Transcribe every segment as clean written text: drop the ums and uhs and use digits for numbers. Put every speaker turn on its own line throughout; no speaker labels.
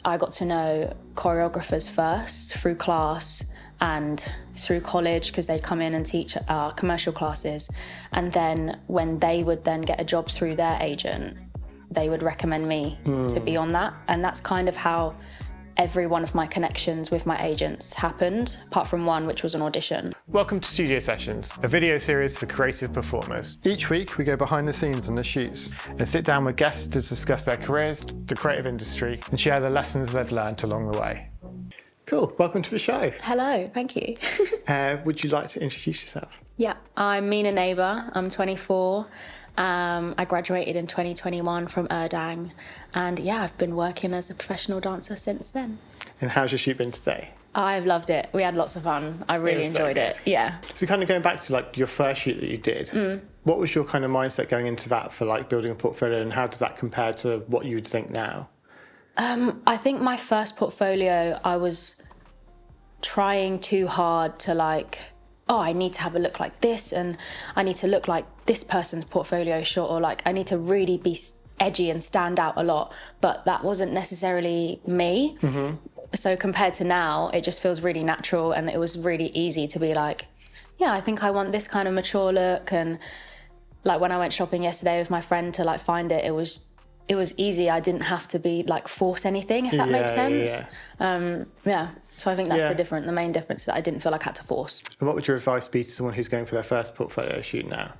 I got to know choreographers first through class and through college, because they'd come in and teach our commercial classes. And then when they would then get a job through their agent, they would recommend me to be on that. And that's kind of how every one of my connections with my agents happened, apart from one, which was an audition.
Welcome to Studio Sessions, a video series for creative performers. Each week we go behind the scenes on the shoots and sit down with guests to discuss their careers, the creative industry, and share the lessons they've learned along the way. Cool, welcome to the show.
Hello, thank you.
Would you like to introduce yourself?
Yeah, I'm Mina Neighbour, I'm 24. I graduated in 2021 from Erdang, and yeah, I've been working as a professional dancer since then.
And how's your shoot been today?
I've loved it. We had lots of fun. I really enjoyed it. Yeah.
So kind of going back to like your first shoot that you did, what was your kind of mindset going into that for like building a portfolio, and how does that compare to what you would think now?
I think my first portfolio, I was trying too hard to like, oh, I need to have a look like this, and I need to look like this person's portfolio shot, or like I need to really be edgy and stand out a lot, but that wasn't necessarily me. So compared to now, it just feels really natural, and it was really easy to be like, yeah, I think I want this kind of mature look. And like when I went shopping yesterday with my friend to like find it, it was easy. I didn't have to be like force anything, if that makes sense. So I think that's the main difference, that I didn't feel like I had to force.
And what would your advice be to someone who's going for their first portfolio shoot now?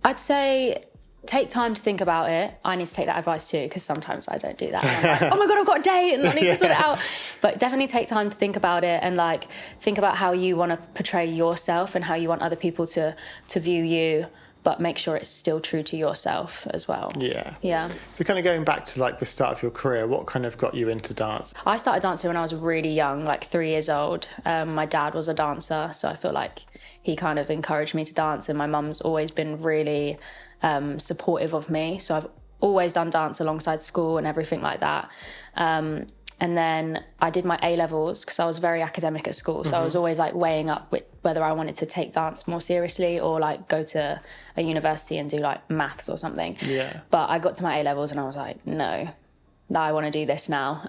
I'd say take time to think about it. I need to take that advice too, because sometimes I don't do that. And I'm like, oh my God, I've got a date and I need to sort it out. But definitely take time to think about it, and like think about how you want to portray yourself and how you want other people to view you, but make sure it's still true to yourself as well. Yeah.
So kind of going back to like the start of your career, what kind of got you into dance?
I started dancing when I was really young, like 3 years old. My dad was a dancer, so I feel like he kind of encouraged me to dance, and my mum's always been really supportive of me. So I've always done dance alongside school and everything like that. And then I did my A-levels because I was very academic at school. So I was always like weighing up with whether I wanted to take dance more seriously or like go to a university and do like maths or something.
Yeah.
But I got to my A-levels and I was like, no, I want to do this now.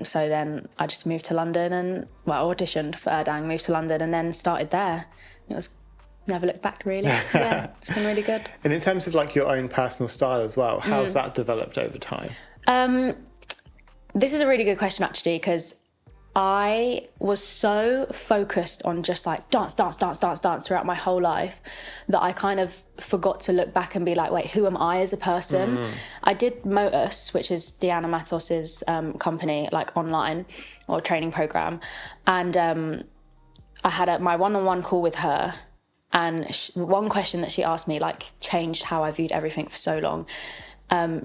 So then I just moved to London and, well, auditioned for Erdang, moved to London and then started there. It was never looked back, really. Yeah, it's been really good.
And in terms of like your own personal style as well, how's that developed over time?
This is a really good question, actually, because I was so focused on just like dance throughout my whole life that I kind of forgot to look back and be like, wait, who am I as a person? I did Motus, which is Diana Matos's company, like online or training program. And I had my one-on-one call with her. And one question that she asked me like changed how I viewed everything for so long.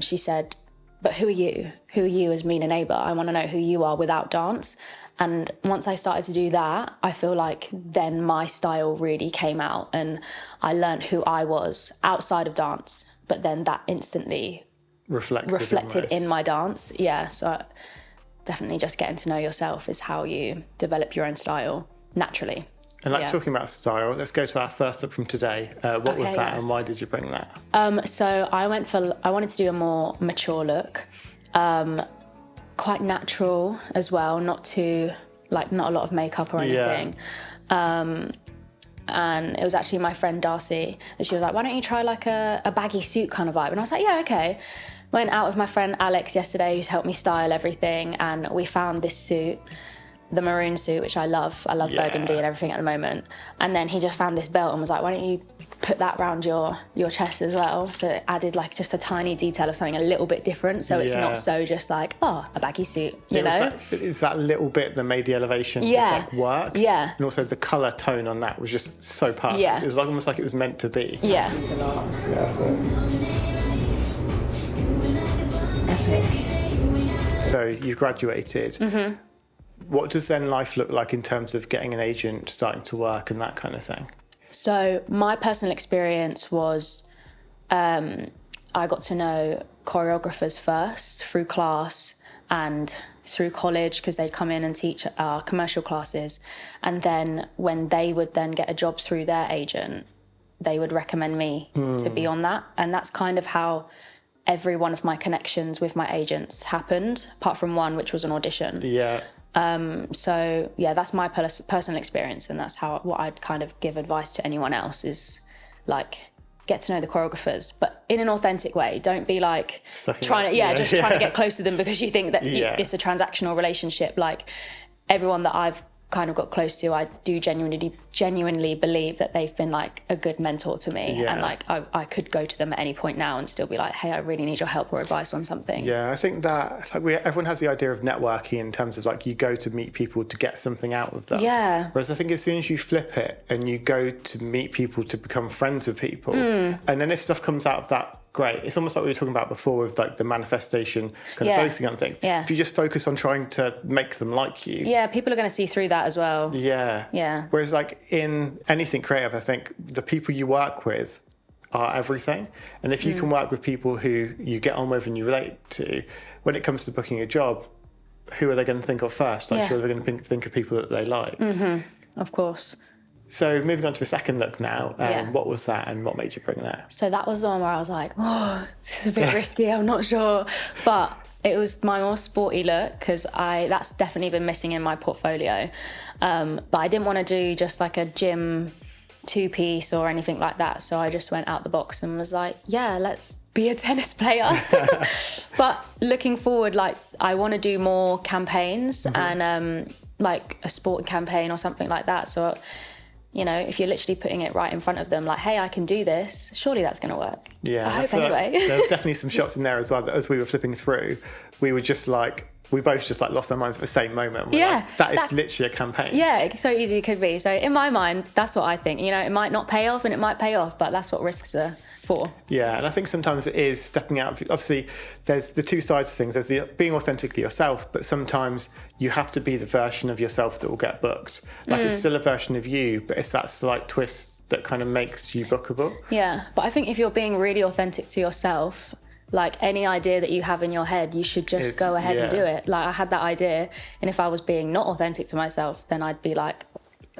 She said, but who are you? Who are you as Mina Neighbour? I want to know who you are without dance. And once I started to do that, I feel like then my style really came out and I learned who I was outside of dance, but then that instantly reflected in my dance. Yeah, so definitely just getting to know yourself is how you develop your own style naturally.
And like talking about style, let's go to our first look from today. What was that and why did you bring that?
So I wanted to do a more mature look, quite natural as well, not a lot of makeup or anything. And it was actually my friend Darcy, and she was like, why don't you try like a baggy suit kind of vibe? And I was like, yeah, okay. Went out with my friend Alex yesterday, who's helped me style everything, and we found this suit, the maroon suit, which I love. I love burgundy and everything at the moment. And then he just found this belt and was like, why don't you put that around your chest as well? So it added like just a tiny detail of something a little bit different. So it's not so just like, oh, a baggy suit, you know?
It's that little bit that made the elevation just like work.
Yeah.
And also the colour tone on that was just so perfect.
Yeah.
It was like, almost like it was meant to be.
Yeah.
So you graduated. What does then life look like in terms of getting an agent, starting to work and that kind of thing?
So my personal experience was I got to know choreographers first through class and through college, because they'd come in and teach our commercial classes. And then when they would then get a job through their agent, they would recommend me to be on that. And that's kind of how every one of my connections with my agents happened, apart from one, which was an audition.
Yeah.
So yeah, that's my personal experience, and that's what I'd kind of give advice to anyone else is like, get to know the choreographers, but in an authentic way. Don't be like trying to get close to them because you think that it's a transactional relationship. Like, everyone that I've kind of got close to, I do genuinely believe that they've been like a good mentor to me, and like I could go to them at any point now and still be like, hey, I really need your help or advice on something.
I think that like everyone has the idea of networking in terms of like you go to meet people to get something out of them, whereas I think as soon as you flip it and you go to meet people to become friends with people, and then if stuff comes out of that, great. It's almost like we were talking about before with like the manifestation kind of focusing on things. If you just focus on trying to make them like you,
people are going to see through that as well.
Whereas like in anything creative, I think the people you work with are everything. And if you can work with people who you get on with and you relate to, when it comes to booking a job, who are they going to think of first? Like, sure, they're going to think of people that they like.
Of course.
So moving on to the second look now, what was that and what made you bring that?
So that was the one where I was like, oh, this is a bit risky, I'm not sure. But it was my more sporty look, because that's definitely been missing in my portfolio. But I didn't want to do just like a gym two-piece or anything like that. So I just went out the box and was like, yeah, let's be a tennis player. But looking forward, like, I want to do more campaigns and like a sport campaign or something like that. So, you know, if you're literally putting it right in front of them, like, hey, I can do this, surely that's going to work. I hope anyway.
Like there's definitely some shots in there as well that as we were flipping through, we both just like lost our minds at the same moment. We're like, that is literally a campaign. Yeah,
so easy it could be. So in my mind, that's what I think. You know, it might not pay off and it might pay off, but that's what risks are for.
Yeah, and I think sometimes it is stepping out. Obviously, there's the two sides of things. There's the being authentically yourself, but sometimes you have to be the version of yourself that will get booked. Like, it's still a version of you, but it's that slight twist that kind of makes you bookable.
Yeah, but I think if you're being really authentic to yourself, like, any idea that you have in your head, you should just go ahead and do it. Like, I had that idea, and if I was being not authentic to myself, then I'd be like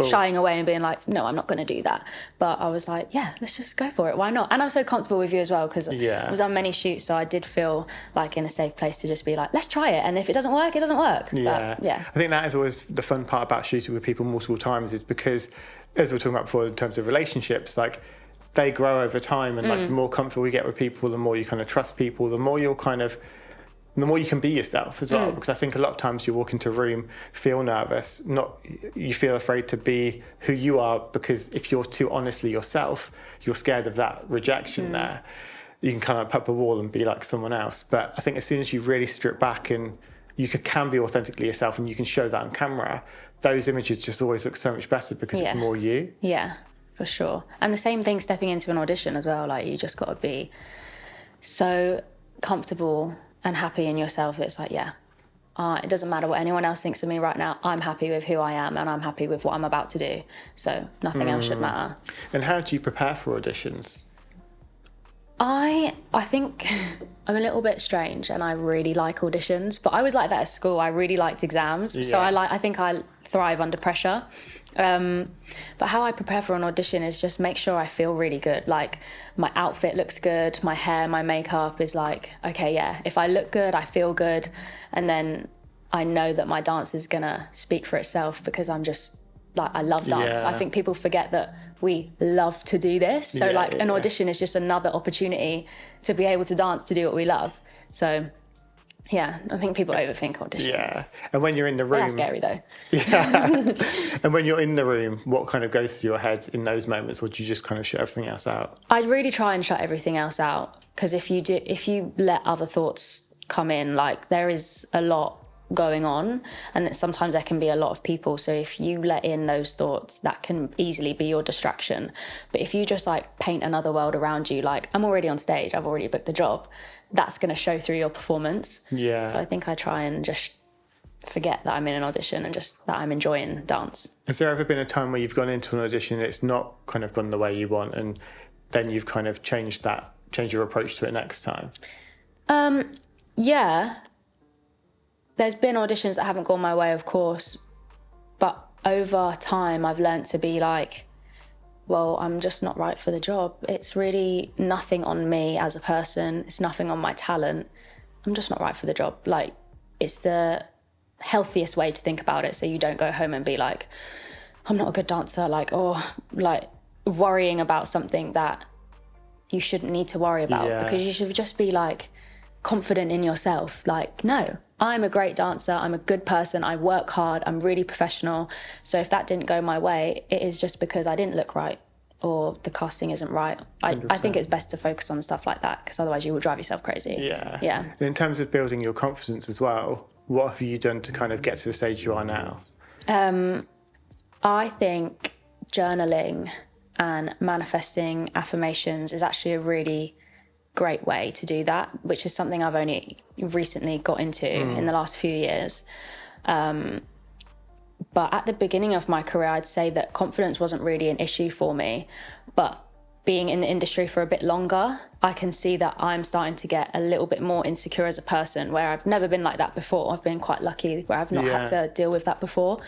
shying away and being like, no, I'm not going to do that. But I was like, yeah, let's just go for it. Why not? And I'm so comfortable with you as well, because I was on many shoots, so I did feel like in a safe place to just be like, let's try it. And if it doesn't work, it doesn't work.
Yeah.
But,
I think that is always the fun part about shooting with people multiple times, is because, as we were talking about before in terms of relationships, like, they grow over time, and like the more comfortable you get with people, the more you kind of trust people, the more you can be yourself as well. Because I think a lot of times you walk into a room, feel nervous, you feel afraid to be who you are, because if you're too honestly yourself, you're scared of that rejection there. You can kind of put up a wall and be like someone else. But I think as soon as you really strip back and you can be authentically yourself and you can show that on camera, those images just always look so much better because it's more you.
Yeah, for sure. And the same thing stepping into an audition as well. Like, you just got to be so comfortable and happy in yourself. It's like, it doesn't matter what anyone else thinks of me right now. I'm happy with who I am, and I'm happy with what I'm about to do. So nothing else should matter.
And how do you prepare for auditions?
I think I'm a little bit strange, and I really like auditions, but I was like that at school. I really liked exams. So I think I thrive under pressure. But how I prepare for an audition is just make sure I feel really good. Like, my outfit looks good, my hair, my makeup is like, okay, if I look good, I feel good. And then I know that my dance is gonna speak for itself, because I'm just like, I love dance. I think people forget that we love to do this. So an audition is just another opportunity to be able to dance, to do what we love. So I think people overthink auditions.
Yeah, and when you're in the room...
They're scary, though.
Yeah. And when you're in the room, what kind of goes through your head in those moments? Or do you just kind of shut everything else out?
I'd really try and shut everything else out, because if you let other thoughts come in, like, there is a lot going on, and sometimes there can be a lot of people. So if you let in those thoughts, that can easily be your distraction. But if you just like paint another world around you, like, I'm already on stage, I've already booked the job, that's going to show through your performance. So I think I try and just forget that I'm in an audition and just that I'm enjoying dance.
Has there ever been a time where you've gone into an audition and it's not kind of gone the way you want, and then you've kind of changed your approach to it next time?
There's been auditions that haven't gone my way, of course, but over time I've learnt to be like, well, I'm just not right for the job. It's really nothing on me as a person. It's nothing on my talent. I'm just not right for the job. Like, it's the healthiest way to think about it, so you don't go home and be like, I'm not a good dancer, like, or like worrying about something that you shouldn't need to worry about, because you should just be like confident in yourself. Like, no, I'm a great dancer, I'm a good person, I work hard, I'm really professional. So if that didn't go my way, it is just because I didn't look right or the casting isn't right. I think it's best to focus on stuff like that, because otherwise you will drive yourself crazy. Yeah.
And in terms of building your confidence as well, what have you done to kind of get to the stage you are now?
I think journaling and manifesting affirmations is actually a really great way to do that, which is something I've only recently got into in the last few years. But at the beginning of my career, I'd say that confidence wasn't really an issue for me. But being in the industry for a bit longer, I can see that I'm starting to get a little bit more insecure as a person, where I've never been like that before. I've been quite lucky where I've not had to deal with that before.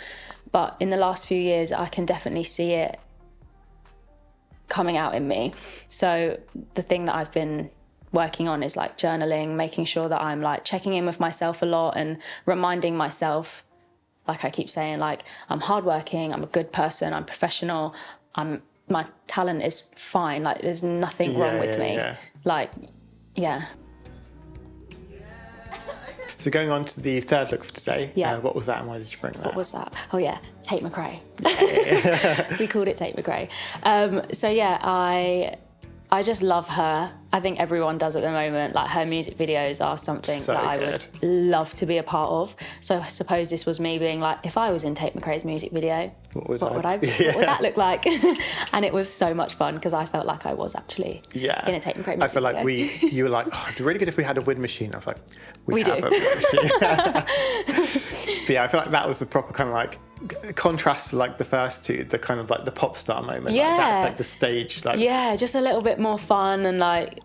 But in the last few years, I can definitely see it coming out in me. So the thing that I've been working on is like journaling, making sure that I'm like checking in with myself a lot and reminding myself, like I keep saying, like, I'm hardworking, I'm a good person, I'm professional, my talent is fine, like there's nothing wrong with me. Like,
So going on to the third look for today, what was that and why did you bring that?
What was that? Oh yeah, Tate McRae. We called it Tate McRae. So yeah, I just love her. I think everyone does at the moment. Like, her music videos are something that I would love to be a part of. So I suppose this was me being like, if I was in Tate McRae's music video, what would that look like? And it was so much fun because I felt like I was actually in a Tate McRae music video.
I feel like you were like, oh, it'd be really good if we had a wind machine. I was like, we have
do.
a wind machine. But yeah, I feel like that was the proper kind of like contrast to like the first two, the kind of like the pop star moment. Like, that's like the stage. Like,
just a little bit more fun and like,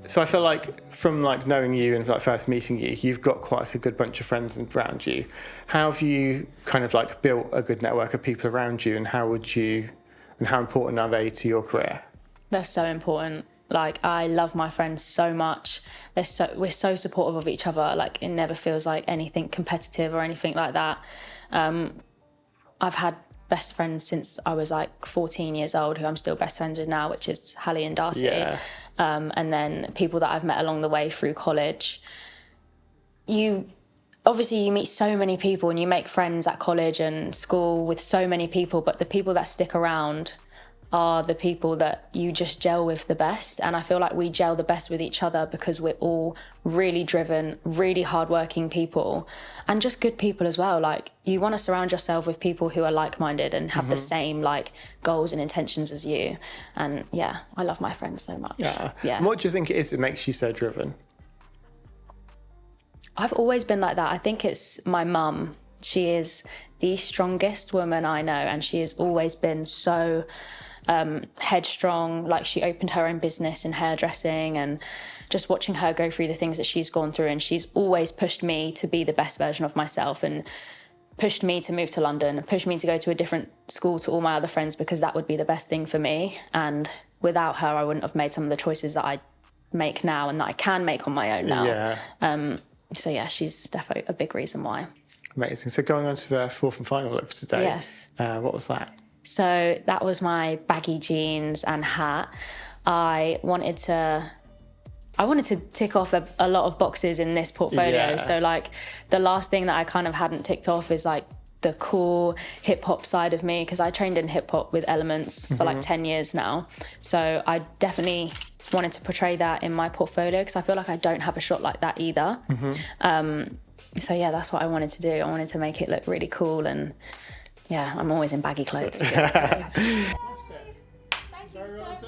So I feel like from like knowing you and like first meeting you, you've got quite a good bunch of friends around you. How have you kind of like built a good network of people around you, and how important are they to your career?
They're so important. Like, I love my friends so much. We're so supportive of each other. Like, it never feels like anything competitive or anything like that. I've had best friends since I was like 14 years old, who I'm still best friends with now, which is Hallie and Darcy. And then people that I've met along the way through college. You meet so many people and you make friends at college and school with so many people, but the people that stick around are the people that you just gel with the best. And I feel like we gel the best with each other because we're all really driven, really hardworking people, and just good people as well. Like, you want to surround yourself with people who are like-minded and have the same like goals and intentions as you. And I love my friends so much.
What do you think it is that makes you so driven?
I've always been like that. I think it's my mum. She is the strongest woman I know, and she has always been so headstrong. Like, she opened her own business in hairdressing, and just watching her go through the things that she's gone through, and she's always pushed me to be the best version of myself, and pushed me to move to London, and pushed me to go to a different school to all my other friends, because that would be the best thing for me. And without her, I wouldn't have made some of the choices that I make now and that I can make on my own now. So she's definitely a big reason why.
Amazing. So going on to the fourth and final look for today.
Yes.
What was that?
So that was my baggy jeans and hat. I wanted to tick off a lot of boxes in this portfolio. So like, the last thing that I kind of hadn't ticked off is like the cool hip hop side of me, because I trained in hip hop with Elements for like 10 years now. So I definitely wanted to portray that in my portfolio, because I feel like I don't have a shot like that either. So that's what I wanted to do. I wanted to make it look really cool, and I'm always in baggy clothes. So.
Thank you so much.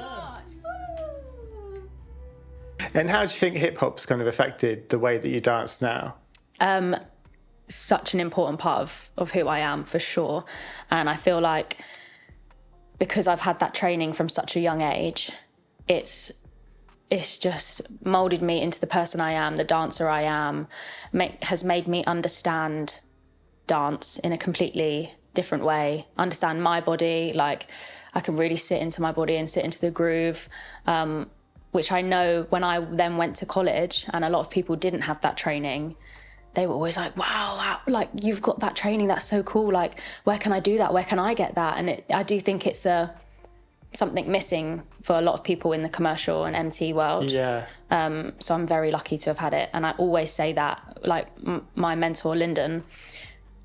And how do you think hip hop's kind of affected the way that you dance now?
Such an important part of who I am, for sure. And I feel like because I've had that training from such a young age, it's just moulded me into the person I am, the dancer I am, has made me understand dance in a completely different way, understand my body. Like I can really sit into my body and sit into the groove, which I know when I then went to college and a lot of people didn't have that training, they were always like, wow, like you've got that training, that's so cool. Like, where can I do that? Where can I get that? And I do think it's something missing for a lot of people in the commercial and MT world.
Yeah.
So I'm very lucky to have had it. And I always say that, like my mentor, Lyndon,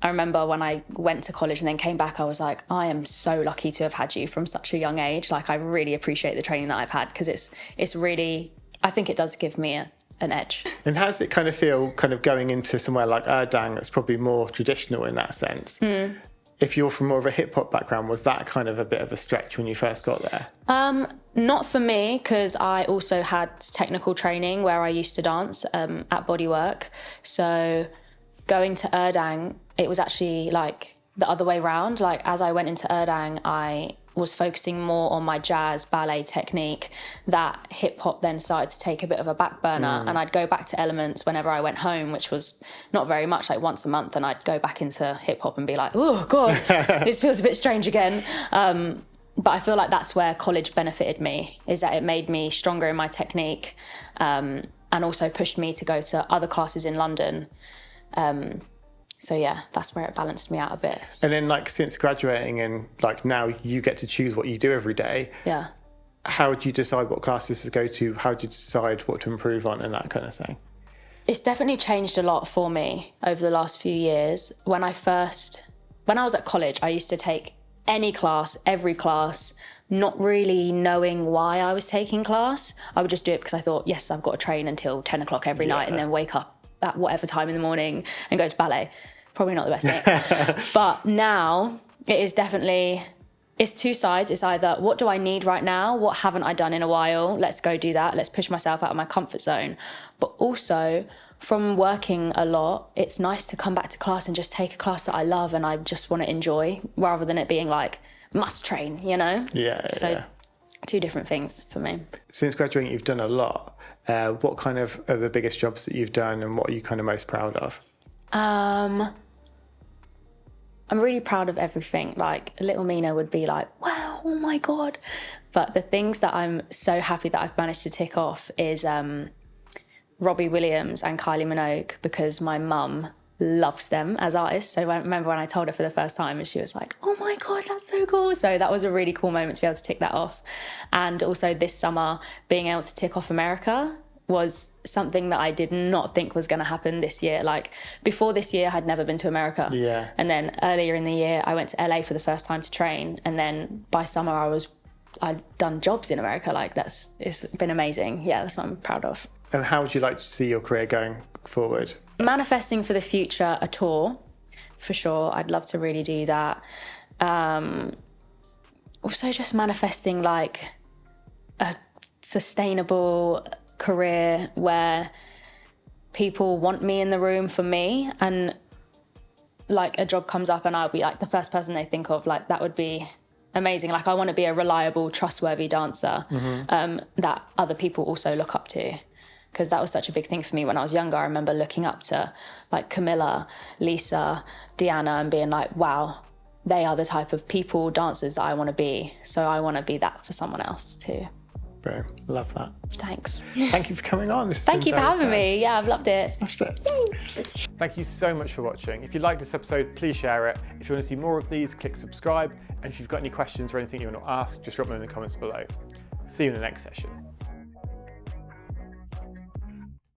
I remember when I went to college and then came back, I was like, I am so lucky to have had you from such a young age. Like, I really appreciate the training that I've had, because it's really, I think it does give me an edge.
And how does it kind of feel kind of going into somewhere like Erdang that's probably more traditional in that sense? If you're from more of a hip hop background, was that kind of a bit of a stretch when you first got there?
Not for me, because I also had technical training where I used to dance at Bodywork. So going to Erdang, it was actually like the other way around. Like, as I went into Erdang, I was focusing more on my jazz ballet technique. That hip hop then started to take a bit of a back burner, and I'd go back to elements whenever I went home, which was not very much, like once a month, and I'd go back into hip hop and be like, oh God, this feels a bit strange again. But I feel like that's where college benefited me, is that it made me stronger in my technique, and also pushed me to go to other classes in London. So yeah, that's where it balanced me out a bit.
And then, like, since graduating and like now you get to choose what you do every day.
Yeah.
How do you decide what classes to go to? How do you decide what to improve on and that kind of thing?
It's definitely changed a lot for me over the last few years. When I was at college, I used to take any class, every class, not really knowing why I was taking class. I would just do it because I thought, yes, I've got to train until 10 o'clock every night and then wake up at whatever time in the morning and go to ballet. Probably not the best thing. But now it is definitely, it's two sides. It's either, what do I need right now? What haven't I done in a while? Let's go do that. Let's push myself out of my comfort zone. But also, from working a lot, it's nice to come back to class and just take a class that I love and I just want to enjoy, rather than it being like, must train, you know? So two different things for me. Since
graduating, you've done a lot. What kind of are the biggest jobs that you've done, and what are you kind of most proud of?
I'm really proud of everything. Like, little Mina would be like, wow, oh my God. But the things that I'm so happy that I've managed to tick off is Robbie Williams and Kylie Minogue, because my mum loves them as artists. So I remember when I told her for the first time, and she was like, oh my God, that's so cool. So that was a really cool moment to be able to tick that off. And also this summer, being able to tick off America was something that I did not think was going to happen this year. Like, before this year, I'd never been to America.
Yeah.
And then earlier in the year, I went to LA for the first time to train. And then by summer, I'd done jobs in America. Like, it's been amazing. Yeah, that's what I'm proud of.
And how would you like to see your career going forward?
Manifesting for the future, a tour, for sure. I'd love to really do that. Also just manifesting like a sustainable career where people want me in the room for me, and like a job comes up and I'll be like the first person they think of. Like, that would be amazing. Like, I want to be a reliable, trustworthy dancer that other people also look up to, because that was such a big thing for me when I was younger. I remember looking up to like Camilla, Lisa, Deanna, and being like, wow, they are the type of people, dancers that I want to be. So I want to be that for someone else too.
Bro, love that.
Thanks.
Thank you for coming on.
Thank you for having me. Yeah, I've loved it.
Smashed it.
Yay.
Thank you so much for watching. If you liked this episode, please share it. If you want to see more of these, click subscribe. And if you've got any questions or anything you want to ask, just drop them in the comments below. See you in the next session.